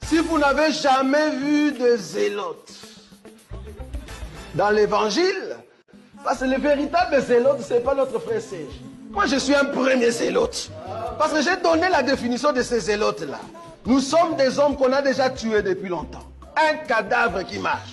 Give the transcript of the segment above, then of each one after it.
Si vous n'avez jamais vu de zélote dans l'évangile, parce que le véritable zélote, ce n'est pas notre frère Serge. Moi, je suis un premier zélote. Parce que j'ai donné la définition de ces zélotes-là. Nous sommes des hommes qu'on a déjà tués depuis longtemps. Un cadavre qui marche.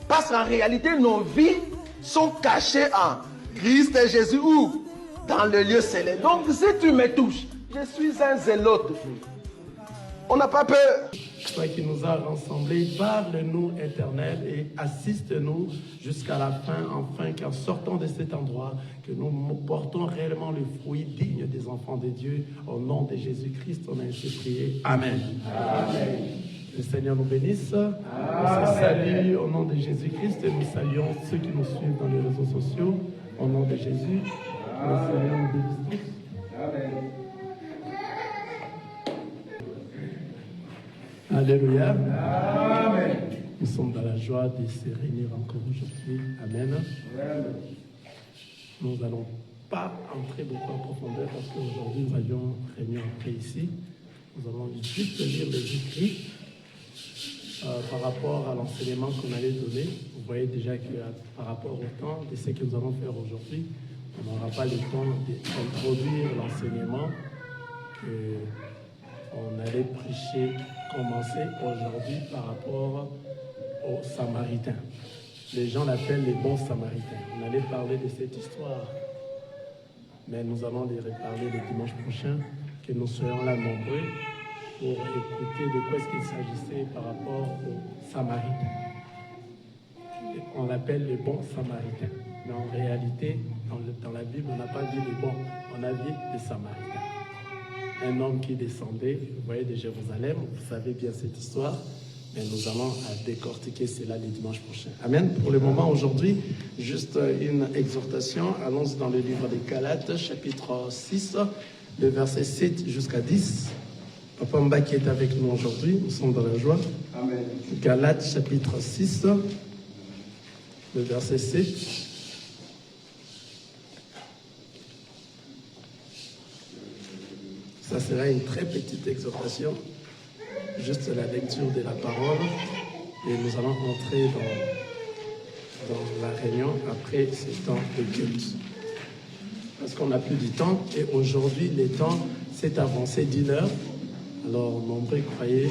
Parce qu'en réalité, nos vies sont cachées en Christ et Jésus ou dans le lieu céleste. Donc, si tu me touches, je suis un zélote. On n'a pas peur. Toi qui nous as rassemblés, parle-nous, Éternel, et assiste-nous jusqu'à la fin, afin qu'en sortant de cet endroit, que nous portons réellement le fruit digne des enfants de Dieu. Au nom de Jésus-Christ, on a ainsi prié. Amen. Amen. Le Seigneur nous bénisse. Amen. On se salue au nom de Jésus-Christ et nous saluons ceux qui nous suivent dans les réseaux sociaux. Au nom de Jésus, le Seigneur nous bénisse tous. Amen. Alléluia. Amen. Nous sommes dans la joie de se réunir encore aujourd'hui. Amen. Amen. Nous n'allons pas entrer beaucoup en profondeur parce qu'aujourd'hui nous avions réuni après ici. Nous allons juste lire les écrits par rapport à l'enseignement qu'on allait donner. Vous voyez déjà que par rapport au temps de ce que nous allons faire aujourd'hui, on n'aura pas le temps d'introduire l'enseignement qu'on allait prêcher, commencer aujourd'hui par rapport aux Samaritains. Les gens l'appellent les bons Samaritains. On allait parler de cette histoire, mais nous allons les reparler le dimanche prochain, que nous soyons là nombreux pour écouter de quoi est-ce qu'il s'agissait par rapport aux Samaritains. On l'appelle les bons Samaritains, mais en réalité, dans la Bible, on n'a pas vu les bons, on a vu les Samaritains. Un homme qui descendait, vous voyez, de Jérusalem, vous savez bien cette histoire, mais nous allons décortiquer cela le dimanche prochain. Amen. Pour le moment, aujourd'hui, juste une exhortation. Allons dans le livre des Galates, chapitre 6, le verset 7 jusqu'à 10. Papa Mba qui est avec nous aujourd'hui, nous sommes dans la joie. Amen. Galates, chapitre 6, le verset 7. Ça sera une très petite exhortation, juste la lecture de la parole, et nous allons entrer dans la réunion après ce temps de culte. Parce qu'on n'a plus du temps, et aujourd'hui, le temps s'est avancé d'1 heure. Alors, nombreux croyaient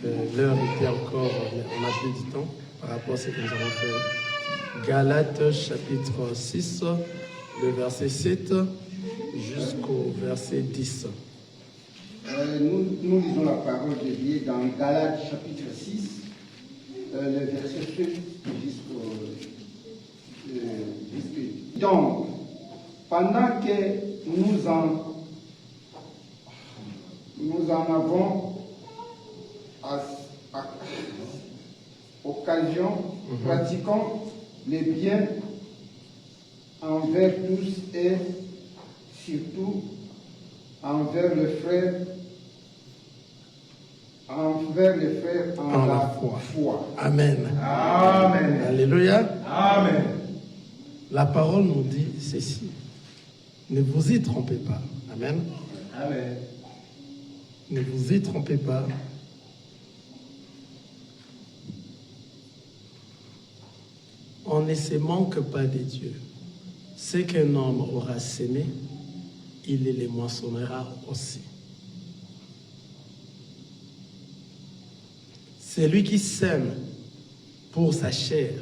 que l'heure était encore, on n'a plus du temps par rapport à ce que nous allons faire. Galates, chapitre 6, le verset 7. Jusqu'au verset 10. Nous lisons la parole de Dieu dans Galates chapitre 6, le verset 7 jusqu'au 10. Donc, pendant que nous en avons occasion, pratiquons les biens envers tous et surtout envers les frères en la foi. Amen. Amen. Alléluia. Amen. La parole nous dit ceci. Ne vous y trompez pas. Amen. Amen. Ne vous y trompez pas. On ne se manque pas de Dieu. Ce qu'un homme aura sémé, il les moissonnera aussi. Celui qui sème pour sa chair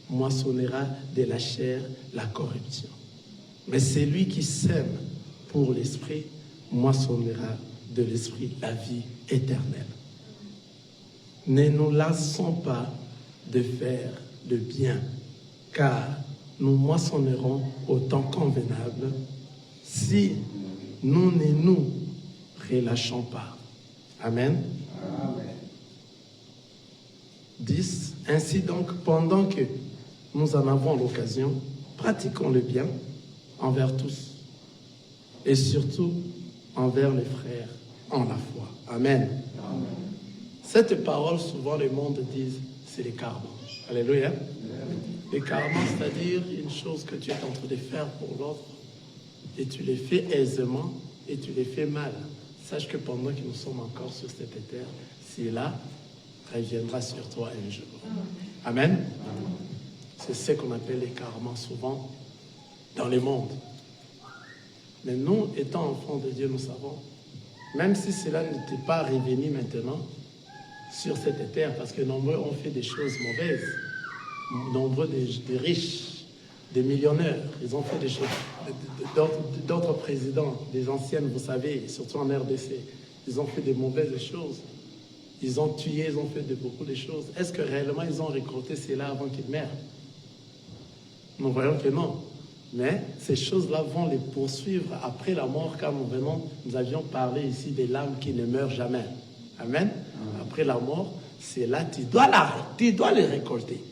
moissonnera de la chair la corruption. Mais celui qui sème pour l'esprit moissonnera de l'esprit la vie éternelle. Ne nous lassons pas de faire le bien, car nous moissonnerons au temps convenable si nous ne nous relâchons pas. Amen. Amen. 10. Ainsi donc, pendant que nous en avons l'occasion, pratiquons le bien envers tous et surtout envers les frères en la foi. Amen. Amen. Cette parole, souvent le monde dit, c'est les karmas. Alléluia. Amen. Les karmas, c'est-à-dire une chose que tu es en train de faire pour l'autre et tu les fais aisément et tu les fais mal. sache que pendant que nous sommes encore sur cette terre, cela reviendra sur toi un jour. Amen. C'est ce qu'on appelle l'écartement souvent dans le monde. Mais nous, étant enfants de Dieu, nous savons, même si cela n'était pas revenu maintenant sur cette terre, parce que nombreux ont fait des choses mauvaises, nombreux des riches, des millionnaires, ils ont fait des choses, d'autres présidents, des anciennes, vous savez, surtout en RDC, ils ont fait des mauvaises choses. Ils ont tué, ils ont fait beaucoup de choses. Est-ce que réellement ils ont récolté cela avant qu'ils meurent? Nous voyons que non. Mais ces choses-là vont les poursuivre après la mort, car nous avions parlé ici des larmes qui ne meurent jamais. Amen. Après la mort, c'est là, tu dois les récolter.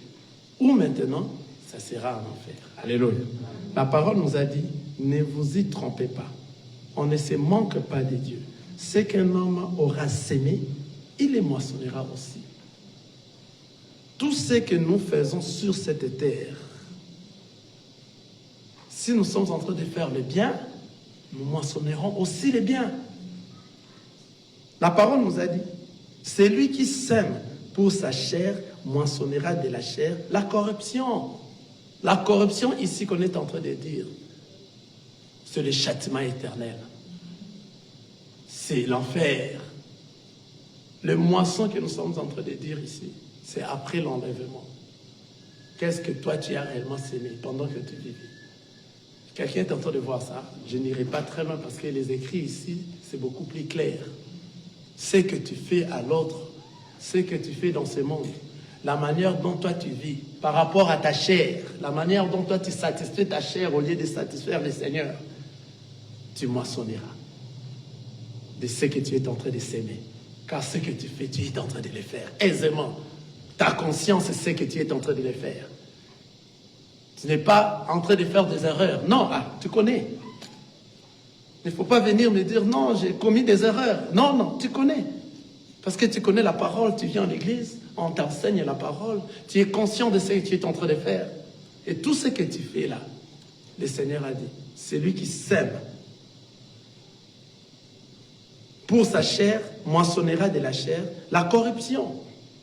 Ou maintenant, ça sera en enfer. Alléluia. La parole nous a dit, ne vous y trompez pas. On ne se manque pas de Dieu. Ce qu'un homme aura sémé, il les moissonnera aussi. Tout ce que nous faisons sur cette terre, si nous sommes en train de faire le bien, nous moissonnerons aussi le bien. La parole nous a dit, celui qui sème pour sa chair moissonnera de la chair la corruption. La corruption ici qu'on est en train de dire, c'est le châtiment éternel. C'est l'enfer. Le moisson que nous sommes en train de dire ici, c'est après l'enlèvement. Qu'est-ce que toi tu as réellement sémé pendant que tu vivais? Quelqu'un est en train de voir ça. Je n'irai pas très loin parce que les écrits ici, c'est beaucoup plus clair. Ce que tu fais à l'autre, ce que tu fais dans ce monde, la manière dont toi tu vis, par rapport à ta chair, la manière dont toi tu satisfais ta chair au lieu de satisfaire le Seigneur, tu moissonneras de ce que tu es en train de s'aimer. Car ce que tu fais, tu es en train de le faire aisément. Ta conscience sait que tu es en train de le faire. Tu n'es pas en train de faire des erreurs. Non, tu connais. Il ne faut pas venir me dire, non, j'ai commis des erreurs. Non, non, tu connais. Parce que tu connais la parole, tu viens en l'église, on t'enseigne la parole, tu es conscient de ce que tu es en train de faire. Et tout ce que tu fais là, le Seigneur a dit, c'est lui qui sème. Pour sa chair, moissonnera de la chair la corruption.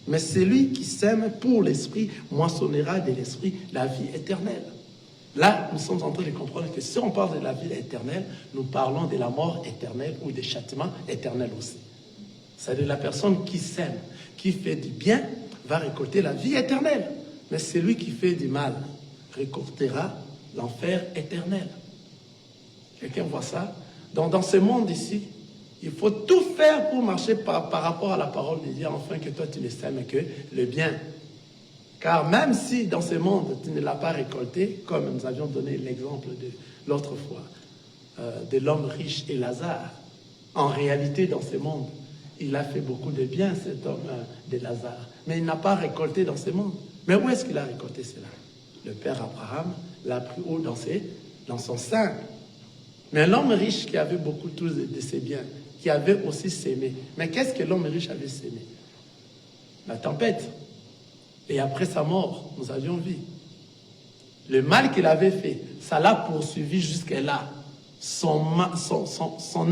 Mais celui qui sème pour l'esprit, moissonnera de l'esprit la vie éternelle. Là, nous sommes en train de comprendre que si on parle de la vie éternelle, nous parlons de la mort éternelle ou des châtiments éternels aussi. C'est-à-dire la personne qui sème, qui fait du bien, va récolter la vie éternelle. Mais celui qui fait du mal récoltera l'enfer éternel. Quelqu'un voit ça? Dans ce monde ici, il faut tout faire pour marcher par rapport à la parole de Dieu, afin que toi tu ne sèmes que le bien. Car même si dans ce monde tu ne l'as pas récolté, comme nous avions donné l'exemple de l'autre fois, de l'homme riche et Lazare, en réalité dans ce monde, il a fait beaucoup de bien cet homme de Lazare, mais il n'a pas récolté dans ce monde. Mais où est-ce qu'il a récolté cela? Le père Abraham l'a pris haut dans son sein. Mais l'homme riche qui avait beaucoup de ses biens, qui avait aussi sémé. Mais qu'est-ce que l'homme riche avait sémé? La tempête. Et après sa mort, nous avions vu. Le mal qu'il avait fait, ça l'a poursuivi jusque-là. Son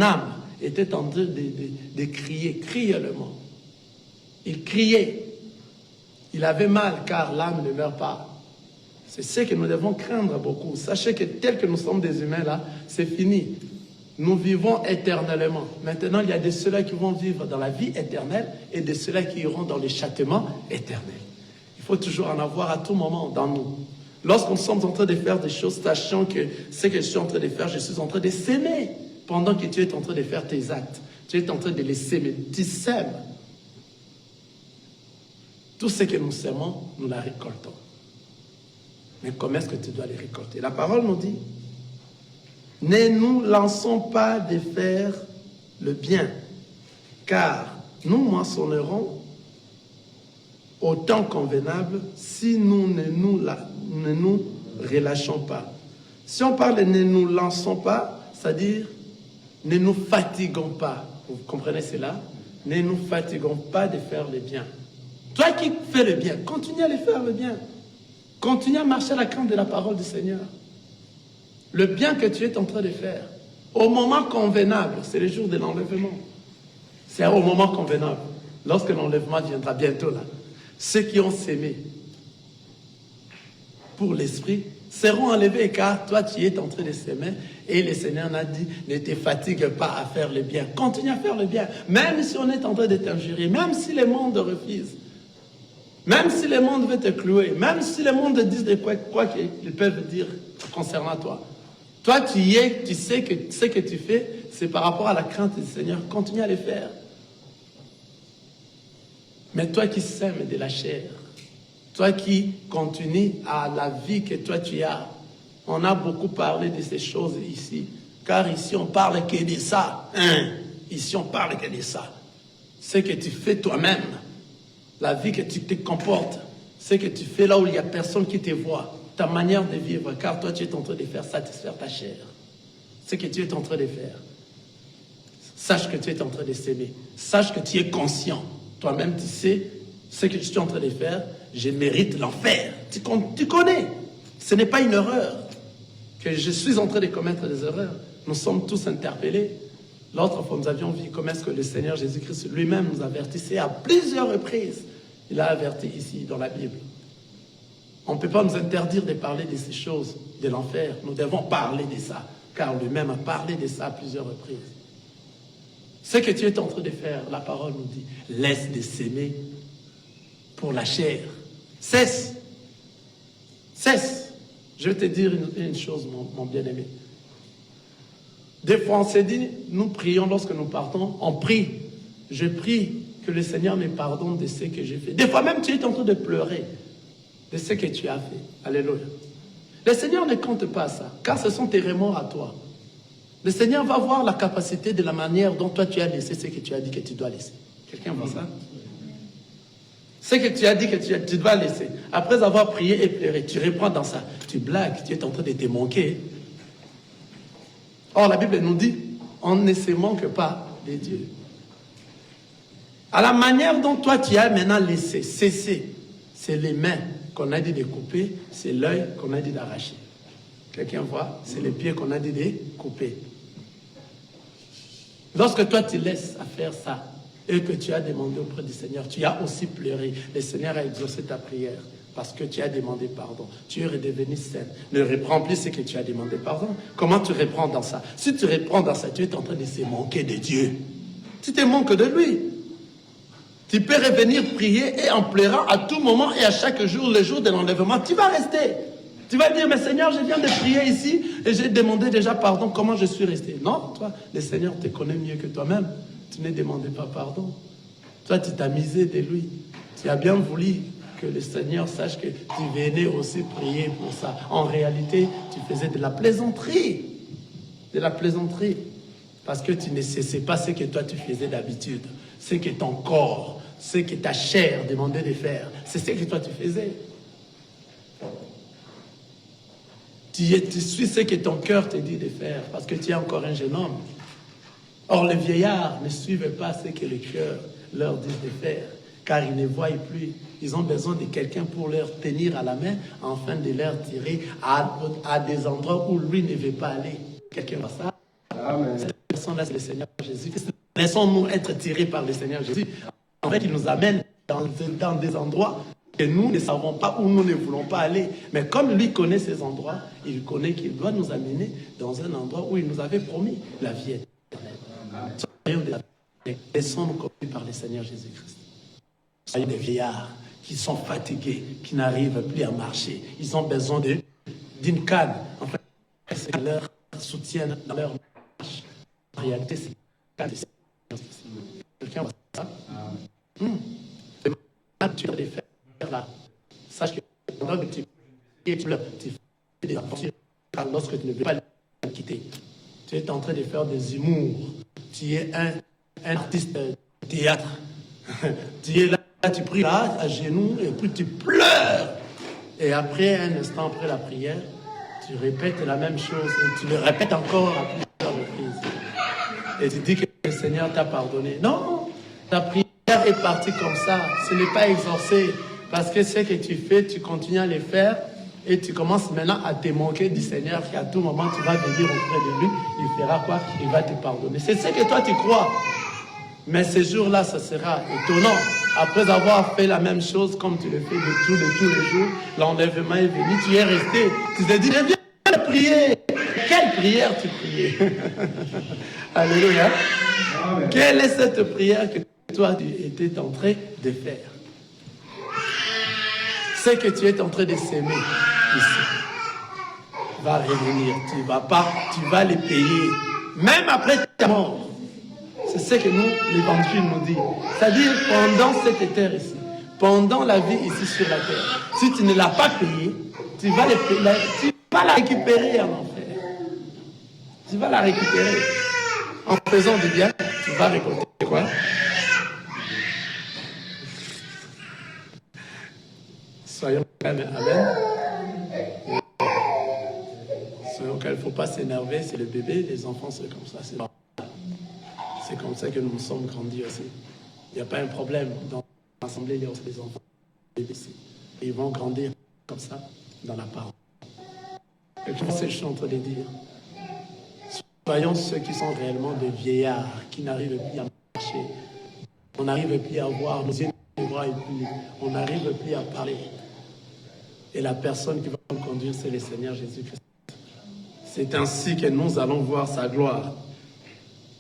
âme était en train de crier cruellement. Il criait. Il avait mal car l'âme ne meurt pas. C'est ce que nous devons craindre beaucoup. Sachez que tel que nous sommes des humains là, c'est fini. Nous vivons éternellement. Maintenant, il y a de ceux-là qui vont vivre dans la vie éternelle et de ceux-là qui iront dans le châtiment éternel. Il faut toujours en avoir à tout moment dans nous. Lorsqu'on sommes en train de faire des choses, sachant que ce que je suis en train de faire, je suis en train de s'aimer. Pendant que tu es en train de faire tes actes, tu es en train de les s'aimer. Tu sèmes. Tout ce que nous sèmons, nous la récoltons. Mais comment est-ce que tu dois les récolter? La parole nous dit, ne nous lançons pas de faire le bien, car nous moissonnerons au temps convenable si nous ne nous relâchons pas. Si on parle de ne nous lançons pas, c'est-à-dire ne nous fatiguons pas. Vous comprenez cela? Ne nous fatiguons pas de faire le bien. Toi qui fais le bien, continue à le faire le bien. Continue à marcher à la crainte de la parole du Seigneur. Le bien que tu es en train de faire, au moment convenable, c'est le jour de l'enlèvement. C'est au moment convenable. Lorsque l'enlèvement viendra bientôt là, ceux qui ont sémé pour l'esprit seront enlevés, car toi tu es en train de s'aimer et le Seigneur n'a dit ne te fatigue pas à faire le bien, continue à faire le bien, même si on est en train de t'injurer, même si le monde refuse, même si le monde veut te clouer, même si le monde dit de quoi qu'ils peuvent dire concernant toi. Toi tu y es, tu sais que ce que tu fais c'est par rapport à la crainte du Seigneur, continue à le faire. Mais toi qui sèmes de la chair, toi qui continues à la vie que toi tu as, on a beaucoup parlé de ces choses ici, car ici on parle que de ça. Ici on parle que de ça. Ce que tu fais toi-même, la vie que tu te comportes, ce que tu fais là où il n'y a personne qui te voit, ta manière de vivre, car toi tu es en train de faire satisfaire ta chair. Ce que tu es en train de faire. Sache que tu es en train de s'aimer. Sache que tu es conscient. Toi-même tu sais ce que je suis en train de faire. Je mérite l'enfer. Tu connais. Ce n'est pas une erreur que je suis en train de commettre des erreurs. Nous sommes tous interpellés. L'autre fois, nous avions vu comment est-ce que le Seigneur Jésus-Christ lui-même nous avertissait à plusieurs reprises. Il a averti ici dans la Bible. On ne peut pas nous interdire de parler de ces choses, de l'enfer. Nous devons parler de ça, car lui-même a parlé de ça à plusieurs reprises. Ce que tu es en train de faire, la parole nous dit, laisse de s'aimer pour la chair. Cesse. Cesse. Je vais te dire une chose, mon bien-aimé. Des fois, on s'est dit, nous prions lorsque nous partons, on prie. Je prie que le Seigneur me pardonne de ce que j'ai fait. Des fois même, tu es en train de pleurer de ce que tu as fait. Alléluia. Le Seigneur ne compte pas ça, car ce sont tes remords à toi. Le Seigneur va voir la capacité de la manière dont toi tu as laissé ce que tu as dit que tu dois laisser. Quelqu'un voit ça? Ce que tu as dit que tu dois laisser. Après avoir prié et pleuré, tu reprends dans ça. Tu blagues, tu es en train de te manquer. Or, la Bible nous dit, on ne se manque pas de Dieu. À la manière dont toi tu as maintenant laissé, cesser, c'est les mains qu'on a dit de couper, c'est l'œil qu'on a dit d'arracher. Quelqu'un voit? C'est les pieds qu'on a dit de couper. Lorsque toi tu laisses à faire ça, et que tu as demandé auprès du Seigneur, tu as aussi pleuré. Le Seigneur a exaucé ta prière parce que tu as demandé pardon. Tu es redevenu saine. Ne reprends plus ce que tu as demandé pardon. Comment tu reprends dans ça? Si tu reprends dans ça, tu es en train de se manquer de Dieu. Tu te manques de lui. Tu peux revenir prier et en pleurant à tout moment et à chaque jour, le jour de l'enlèvement, tu vas rester. Tu vas dire, mais Seigneur, je viens de prier ici et j'ai demandé déjà pardon. Comment je suis resté? Non, toi, le Seigneur te connaît mieux que toi-même. Tu ne demandais pas pardon. Toi, tu t'as misé de lui. Tu as bien voulu que le Seigneur sache que tu venais aussi prier pour ça. En réalité, tu faisais de la plaisanterie. De la plaisanterie. Parce que tu ne cessais pas ce que toi tu faisais d'habitude. Ce que ton corps, ce que ta chair demandait de faire. C'est ce que toi tu faisais. Tu suis ce que ton cœur te dit de faire. Parce que tu es encore un jeune homme. Or, les vieillards ne suivent pas ce que le cœur leur dit de faire, car ils ne voient plus. Ils ont besoin de quelqu'un pour leur tenir à la main, afin de leur tirer à des endroits où lui ne veut pas aller. Quelqu'un voit ça? Amen. Cette personne-là, c'est le Seigneur Jésus. Laissons-nous être tirés par le Seigneur Jésus. En fait, il nous amène dans des endroits que nous ne savons pas, où nous ne voulons pas aller. Mais comme lui connaît ces endroits, il connaît qu'il doit nous amener dans un endroit où il nous avait promis la vie éternelle. Laissons-nous conduire par le Seigneur Jésus-Christ. Soyez des vieillards qui sont fatigués, qui n'arrivent plus à marcher. Ils ont besoin d'une canne. En fait, c'est que leur soutiennent dans leur marche. En réalité, c'est canne. Quelqu'un voit ça? Tu dois les faire là. Sache que pendant que tu pleures, tu fais des aventures. Lorsque tu ne veux pas les quitter, tu es en train de faire des humours. Tu es un artiste de théâtre. Tu es là, tu pries là, à genoux, et puis tu pleures. Et après, un instant après la prière, tu répètes la même chose. Et tu le répètes encore à plusieurs reprises. Et tu dis que le Seigneur t'a pardonné. Non, ta prière est partie comme ça. Ce n'est pas exaucé. Parce que ce que tu fais, tu continues à le faire. Et tu commences maintenant à te manquer du Seigneur, qu'à tout moment tu vas venir auprès de lui, il fera quoi? Il va te pardonner. C'est ce que toi tu crois. Mais ce jour-là, ça sera étonnant. Après avoir fait la même chose comme tu le fais de tous les jours, l'enlèvement est venu, tu es resté. Tu t'es dit, eh bien, prier. Quelle prière tu priais? Alléluia. Amen. Quelle est cette prière que toi, tu étais en train de faire? C'est que tu es en train de s'aimer ici. Va revenir, tu vas les payer. Même après ta mort. C'est ce que l'évangile nous dit. C'est-à-dire, pendant cette terre ici, pendant la vie ici sur la terre, si tu ne l'as pas payé, tu vas la récupérer en enfer. Tu vas la récupérer. En faisant du bien, tu vas récolter quoi? Soyons calmes, amen. Soyons calmes, il ne faut pas s'énerver, c'est le bébé, les enfants, c'est comme ça. C'est comme ça que nous sommes grandis aussi. Il n'y a pas un problème. Dans l'assemblée, il y a aussi des enfants. Et ils vont grandir comme ça, dans la parole. Et puis, c'est ce que je suis en train de dire. Soyons ceux qui sont réellement des vieillards, qui n'arrivent plus à marcher. On n'arrive plus à voir, nos yeux ne voient plus. On n'arrive plus à parler. Et la personne qui va nous conduire, c'est le Seigneur Jésus-Christ. C'est ainsi que nous allons voir sa gloire.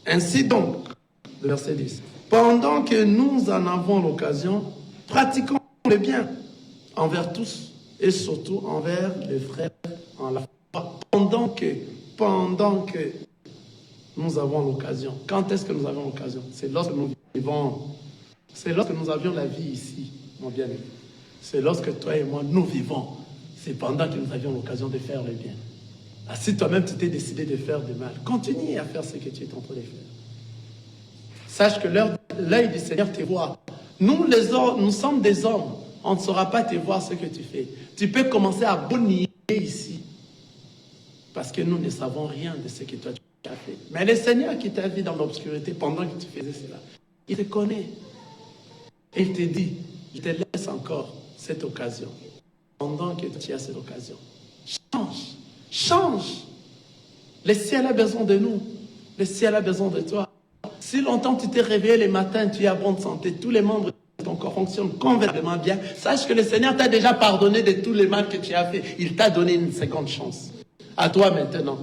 Ainsi donc, le verset 10. Pendant que nous en avons l'occasion, pratiquons le bien envers tous et surtout envers les frères en la foi. Pendant que nous avons l'occasion. Quand est-ce que nous avons l'occasion? C'est lorsque nous vivons. C'est lorsque nous avions la vie ici, mon bien-aimé. C'est lorsque toi et moi, nous vivons. C'est pendant que nous avions l'occasion de faire le bien. Ah, si toi-même tu t'es décidé de faire du mal, continue à faire ce que tu es en train de faire. Sache que l'œil du Seigneur te voit. Nous, les hommes, nous sommes des hommes. On ne saura pas te voir ce que tu fais. Tu peux commencer à bonnier ici. Parce que nous ne savons rien de ce que toi tu as fait. Mais le Seigneur qui t'a vu dans l'obscurité pendant que tu faisais cela, il te connaît. Et il te dit, je te laisse encore cette occasion. Pendant que tu as cette occasion. Change. Change. Le ciel a besoin de nous. Le ciel a besoin de toi. Si longtemps tu t'es réveillé le matin, tu es à bonne santé, tous les membres de ton corps fonctionnent convenablement bien, sache que le Seigneur t'a déjà pardonné de tous les mal que tu as fait. Il t'a donné une seconde chance. À toi maintenant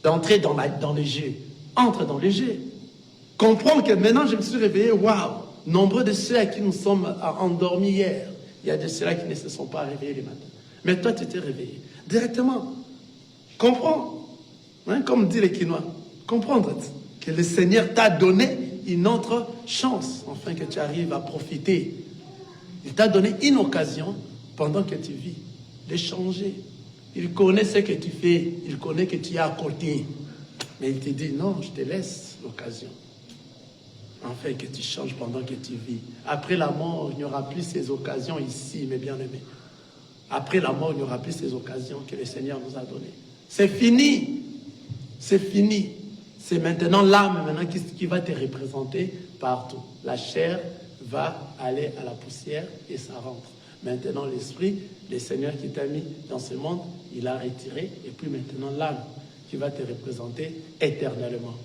d'entrer dans le jeu. Entre dans le jeu. Comprends que maintenant je me suis réveillé, waouh, nombreux de ceux à qui nous sommes endormis hier, il y a de ceux-là qui ne se sont pas réveillés le matin. Mais toi tu t'es réveillé. Directement. Comprends. Hein, comme dit les Quinois. Comprendre que le Seigneur t'a donné une autre chance, afin que tu arrives à profiter. Il t'a donné une occasion, pendant que tu vis, de changer. Il connaît ce que tu fais, il connaît que tu es à côté. Mais il te dit, non, je te laisse l'occasion. Afin que tu changes pendant que tu vis. Après la mort, il n'y aura plus ces occasions ici, mes bien-aimés. Après la mort, il n'y aura plus ces occasions que le Seigneur nous a données. C'est fini. C'est fini. C'est maintenant l'âme qui va te représenter partout. La chair va aller à la poussière et ça rentre. Maintenant l'esprit, le Seigneur qui t'a mis dans ce monde, il a retiré. Et puis maintenant l'âme qui va te représenter éternellement.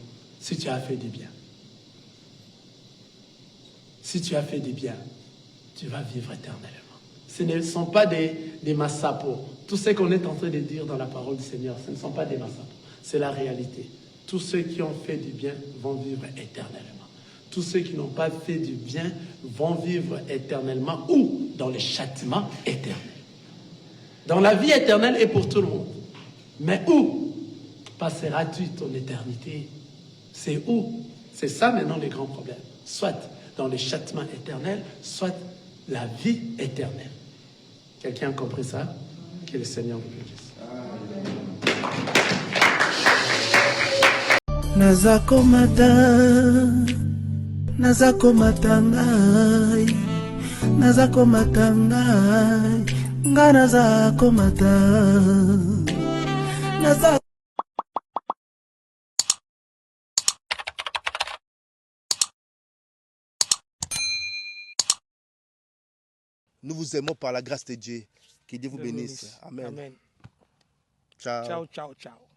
Si tu as fait du bien. Si tu as fait du bien, tu vas vivre éternellement. Ce ne sont pas des massapos. Tout ce qu'on est en train de dire dans la parole du Seigneur, ce ne sont pas des massapos. C'est la réalité. Tous ceux qui ont fait du bien vont vivre éternellement. Tous ceux qui n'ont pas fait du bien vont vivre éternellement ou dans le châtiment éternel. Dans la vie éternelle est pour tout le monde. Mais où passeras-tu ton éternité? C'est où? C'est ça maintenant le grand problème. Soit dans le châtiment éternel, soit la vie éternelle. Quelqu'un a compris ça? Que le Seigneur vous bénisse. Nazakomata ngai, nazakomata ngai, nga nazakomata, Nous vous aimons par la grâce de Dieu. Que Dieu vous bénisse. Amen. Amen. Ciao. Ciao, ciao, ciao.